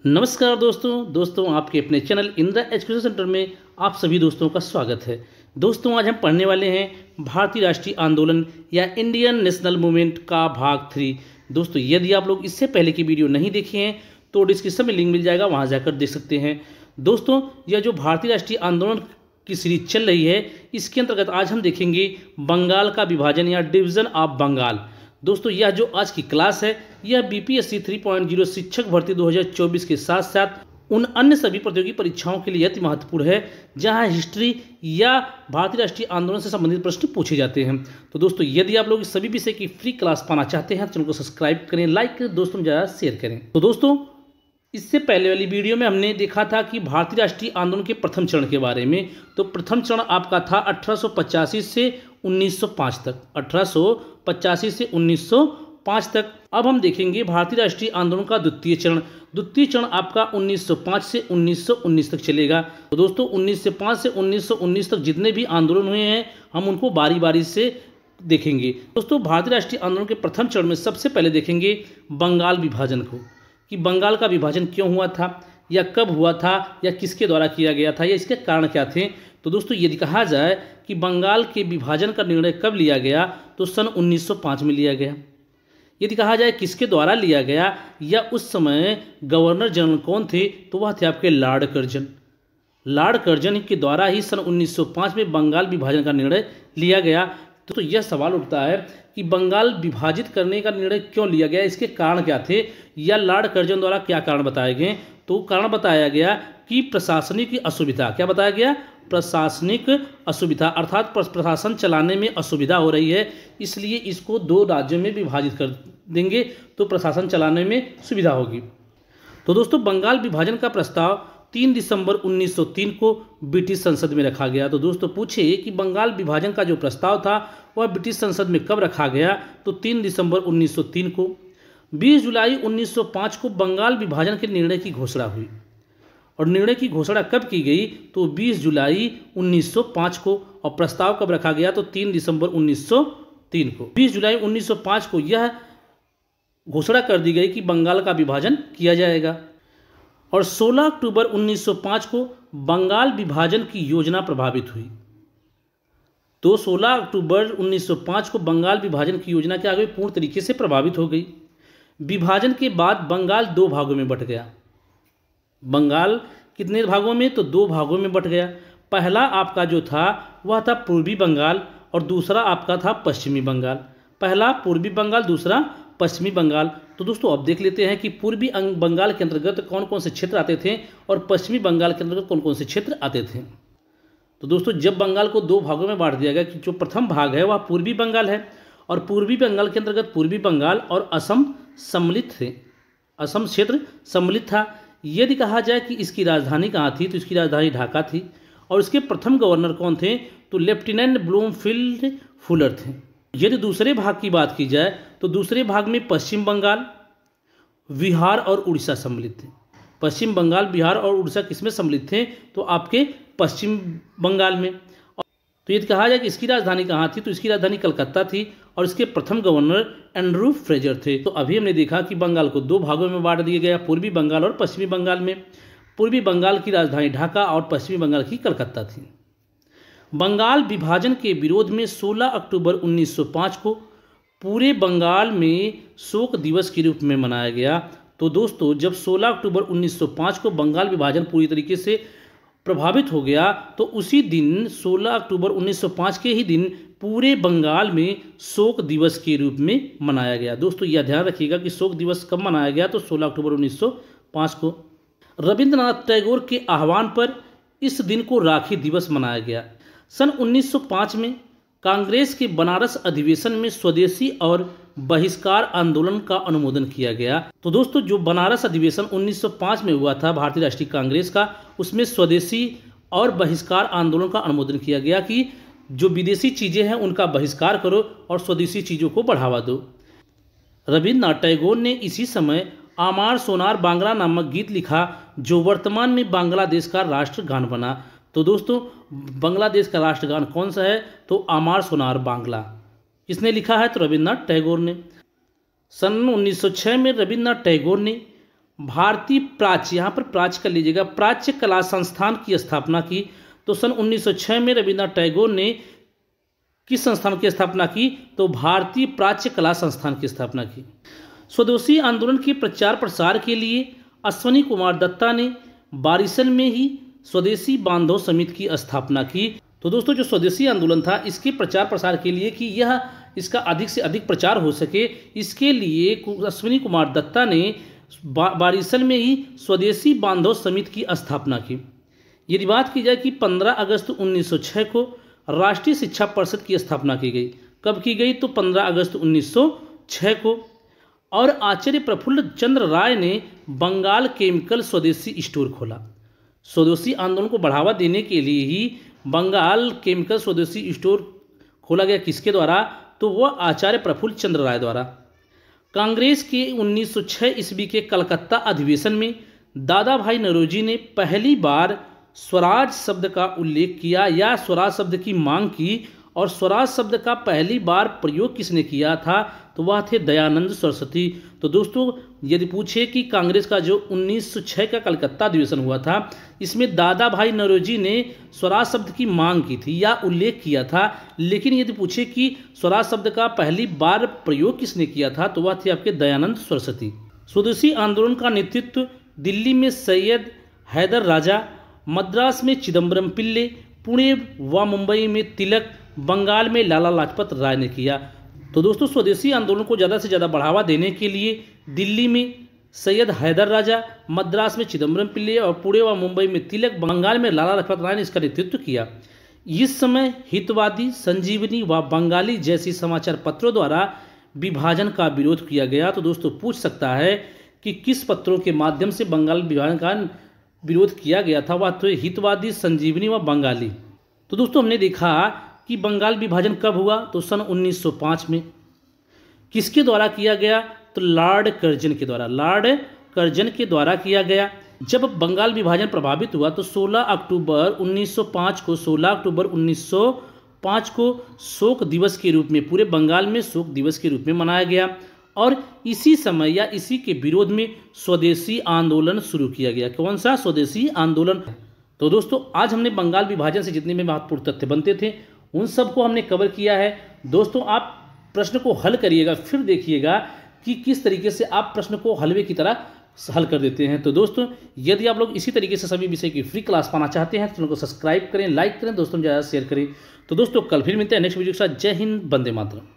नमस्कार दोस्तों आपके अपने चैनल इंदिरा एजुकेशन सेंटर में आप सभी दोस्तों का स्वागत है। दोस्तों आज हम पढ़ने वाले हैं भारतीय राष्ट्रीय आंदोलन या इंडियन नेशनल मूवमेंट का भाग 3। दोस्तों यदि आप लोग इससे पहले की वीडियो नहीं देखे हैं तो डिस्क्रिप्शन में लिंक मिल जाएगा, वहां जाकर देख सकते हैं। दोस्तों यह जो भारतीय राष्ट्रीय आंदोलन की सीरीज चल रही है, इसके अंतर्गत आज हम देखेंगे बंगाल का विभाजन या डिवीजन ऑफ बंगाल। दोस्तों यह जो आज की क्लास है यह बीपीएससी 3.0 शिक्षक भर्ती 2024 के साथ साथ उन अन्य सभी प्रतियोगी परीक्षाओं के लिए अति महत्वपूर्ण है जहां हिस्ट्री या भारतीय राष्ट्रीय आंदोलन से संबंधित प्रश्न पूछे जाते हैं। तो दोस्तों यदि आप लोग इस सभी विषय की फ्री क्लास पाना चाहते हैं तो चैनल को सब्सक्राइब करें, लाइक करें, दोस्तों में ज़्यादा शेयर करें। तो दोस्तों इससे पहले वाली वीडियो में हमने देखा था कि भारतीय राष्ट्रीय आंदोलन के प्रथम चरण के बारे में। तो प्रथम चरण आपका था 1885 से 1905 तक, 1885 से 1905 तक। अब हम देखेंगे भारतीय राष्ट्रीय आंदोलन का द्वितीय चरण। द्वितीय चरण आपका 1905 से 1919 तक चलेगा। तो दोस्तों 1905 से 1919 तक जितने भी आंदोलन हुए हैं हम उनको बारी बारी से देखेंगे। दोस्तों भारतीय राष्ट्रीय आंदोलन के प्रथम चरण में सबसे पहले देखेंगे बंगाल विभाजन को, कि बंगाल का विभाजन क्यों हुआ था या कब हुआ था या किसके द्वारा किया गया था या इसके कारण क्या थे। तो दोस्तों यदि कहा जाए कि बंगाल के विभाजन का निर्णय कब लिया गया तो सन 1905 में लिया गया। यदि कहा जाए किसके द्वारा लिया गया या उस समय गवर्नर जनरल कौन थे तो वह थे आपके लॉर्ड कर्जन। लॉर्ड कर्जन के द्वारा ही सन 1905 में बंगाल विभाजन का निर्णय लिया गया। तो यह सवाल उठता है कि बंगाल विभाजित करने का निर्णय क्यों लिया गया, इसके कारण क्या थे या लॉर्ड कर्जन द्वारा क्या कारण बताए गए। तो कारण बताया गया कि प्रशासनिक असुविधा। क्या बताया गया? प्रशासनिक असुविधा, अर्थात प्रशासन चलाने में असुविधा हो रही है, इसलिए इसको दो राज्यों में विभाजित कर देंगे तो प्रशासन चलाने में सुविधा होगी। तो दोस्तों बंगाल विभाजन का प्रस्ताव 3 दिसंबर 1903 को ब्रिटिश संसद में रखा गया। तो दोस्तों पूछे कि बंगाल विभाजन का जो प्रस्ताव था वह ब्रिटिश संसद में कब रखा गया तो 3 दिसंबर 1903 को। 20 जुलाई 1905 को बंगाल विभाजन के निर्णय की घोषणा हुई। और निर्णय की घोषणा कब की गई तो 20 जुलाई 1905 को। और प्रस्ताव कब रखा गया तो 3 दिसंबर 1903 को। 20 जुलाई 1905 को यह घोषणा कर दी गई कि बंगाल का विभाजन किया जाएगा। और 16 अक्टूबर 1905 को बंगाल विभाजन की योजना प्रभावित हुई। तो 16 अक्टूबर 1905 को बंगाल विभाजन की योजना क्या हो गई, पूर्ण तरीके से प्रभावित हो गई। विभाजन के बाद बंगाल दो भागों में बंट गया। बंगाल कितने भागों में तो दो भागों में बंट गया। पहला आपका जो था वह था पूर्वी बंगाल और दूसरा आपका था पश्चिमी बंगाल। पहला पूर्वी बंगाल, दूसरा पश्चिमी बंगाल। तो दोस्तों अब देख लेते हैं कि पूर्वी बंगाल के अंतर्गत कौन कौन से क्षेत्र आते थे और पश्चिमी बंगाल के अंतर्गत कौन कौन से क्षेत्र आते थे। तो दोस्तों जब बंगाल को दो भागों में बांट दिया गया कि जो प्रथम भाग है वह पूर्वी बंगाल है और पूर्वी बंगाल के अंतर्गत पूर्वी बंगाल और असम सम्मिलित थे। असम क्षेत्र सम्मिलित था। यदि कहा जाए कि इसकी राजधानी कहाँ थी तो इसकी राजधानी ढाका थी और इसके प्रथम गवर्नर कौन थे तो लेफ्टिनेंट ब्लूमफील्ड फुलर थे। यदि दूसरे भाग की बात की जाए तो दूसरे भाग में पश्चिम बंगाल, बिहार और उड़ीसा सम्मिलित थे। पश्चिम बंगाल, बिहार और उड़ीसा किसमें सम्मिलित थे तो आपके पश्चिम बंगाल में। तो यदि कहा जाए कि इसकी राजधानी कहाँ थी तो इसकी राजधानी कलकत्ता थी और इसके प्रथम गवर्नर एंड्रू फ्रेजर थे। तो अभी हमने देखा कि बंगाल को दो भागों में बांट दिया गया, पूर्वी बंगाल और पश्चिमी बंगाल में। पूर्वी बंगाल की राजधानी ढाका और पश्चिमी बंगाल की कलकत्ता थी। बंगाल विभाजन के विरोध में 16 अक्टूबर 1905 को पूरे बंगाल में शोक दिवस के रूप में मनाया गया। तो दोस्तों जब 16 अक्टूबर 1905 को बंगाल विभाजन पूरी तरीके से प्रभावित हो गया तो उसी दिन 16 अक्टूबर 1905 के ही दिन पूरे बंगाल में शोक दिवस के रूप में मनाया गया। दोस्तों यह ध्यान रखिएगा कि शोक दिवस कब मनाया गया तो 16 अक्टूबर 1905 को। रविंद्रनाथ टैगोर के आह्वान पर इस दिन को राखी दिवस मनाया गया। सन 1905 में कांग्रेस के बनारस अधिवेशन में स्वदेशी और बहिष्कार आंदोलन का अनुमोदन किया गया। तो दोस्तों जो बनारस अधिवेशन 1905 में हुआ था भारतीय राष्ट्रीय कांग्रेस का, उसमें स्वदेशी और बहिष्कार आंदोलन का अनुमोदन किया गया कि जो विदेशी चीज़ें हैं उनका बहिष्कार करो और स्वदेशी चीज़ों को बढ़ावा दो। रविंद्रनाथ टैगोर ने इसी समय आमार सोनार बांग्ला नामक गीत लिखा जो वर्तमान में बांग्लादेश का राष्ट्रगान बना। तो दोस्तों बांग्लादेश का राष्ट्रगान कौन सा है तो आमार सोनार बांग्ला। किसने लिखा है तो रविंद्रनाथ टैगोर ने। सन 1906 में रविंद्रनाथ टैगोर ने भारतीय प्राच्य, यहाँ पर प्राच्य कर लीजिएगा, प्राच्य कला संस्थान की स्थापना की। तो सन 1906 में रविन्द्रनाथ टैगोर ने किस संस्थान की स्थापना की? तो भारतीय प्राच्य कला संस्थान की स्थापना की। स्वदेशी आंदोलन के प्रचार प्रसार के लिए अश्विनी कुमार दत्ता ने बारिसन में ही स्वदेशी बांधव समिति की स्थापना की। तो दोस्तों जो स्वदेशी आंदोलन था इसके प्रचार प्रसार के लिए कि यह इसका अधिक से अधिक प्रचार हो सके, इसके लिए अश्विनी कुमार दत्ता ने बारिसन में ही स्वदेशी बांधव समिति की स्थापना की। यदि बात की जाए कि 15 अगस्त 1906 को राष्ट्रीय शिक्षा परिषद की स्थापना की गई। कब की गई? तो 15 अगस्त 1906 को। और आचार्य प्रफुल्ल चंद्र राय ने बंगाल केमिकल स्वदेशी स्टोर खोला। स्वदेशी आंदोलन को बढ़ावा देने के लिए ही बंगाल केमिकल स्वदेशी स्टोर खोला गया। किसके द्वारा? तो वह आचार्य प्रफुल्ल चंद्र राय द्वारा। कांग्रेस के 1906 ईस्वी के कलकत्ता अधिवेशन में दादा भाई नौरोजी ने पहली बार स्वराज शब्द का उल्लेख किया या स्वराज शब्द की मांग की। और स्वराज शब्द का पहली बार प्रयोग किसने किया था? तो वह थे दयानंद सरस्वती। तो दोस्तों यदि पूछे कि कांग्रेस का जो 1906 का कलकत्ता अधिवेशन हुआ था इसमें दादा भाई नौरोजी ने स्वराज शब्द की मांग की थी या उल्लेख किया था, लेकिन यदि पूछे कि स्वराज शब्द का पहली बार प्रयोग किसने किया था तो वह थे आपके दयानंद सरस्वती। स्वदेशी आंदोलन का नेतृत्व दिल्ली में सैयद हैदर राजा, मद्रास में चिदम्बरम पिल्ले, पुणे व मुंबई में तिलक, बंगाल में लाला लाजपत राय ने किया। तो दोस्तों स्वदेशी आंदोलन को ज़्यादा से ज़्यादा बढ़ावा देने के लिए दिल्ली में सैयद हैदर राजा, मद्रास में चिदम्बरम पिल्ले और पुणे व मुंबई में तिलक, बंगाल में लाला लाजपत राय ने इसका नेतृत्व किया। इस समय हितवादी, संजीवनी व बंगाली जैसी समाचार पत्रों द्वारा विभाजन का विरोध किया गया। तो दोस्तों पूछ सकता है कि किस पत्रों के माध्यम से बंगाल विभाजन का विरोध किया गया था? वह तो हितवादी, संजीवनी व बंगाली। तो दोस्तों हमने देखा कि बंगाल विभाजन कब हुआ? तो सन 1905 में। किसके द्वारा किया गया? तो लॉर्ड कर्जन के द्वारा। लॉर्ड कर्जन के द्वारा किया गया। जब बंगाल विभाजन प्रभावित हुआ तो 16 अक्टूबर 1905 को शोक दिवस के रूप में पूरे बंगाल में शोक दिवस के रूप में मनाया गया। और इसी समय या इसी के विरोध में स्वदेशी आंदोलन शुरू किया गया। कौन सा? स्वदेशी आंदोलन। तो दोस्तों आज हमने बंगाल विभाजन से जितने भी महत्वपूर्ण तथ्य बनते थे उन सबको हमने कवर किया है। दोस्तों आप प्रश्न को हल करिएगा, फिर देखिएगा कि किस तरीके से आप प्रश्न को हलवे की तरह हल कर देते हैं। तो दोस्तों यदि आप लोग इसी तरीके से सभी विषय की फ्री क्लास पाना चाहते हैं तो चैनल को सब्सक्राइब करें, लाइक करें, दोस्तों ज़्यादा शेयर करें। तो दोस्तों कल फिर मिलते हैं नेक्स्ट वीडियो के साथ। जय हिंद, वंदे मातरम।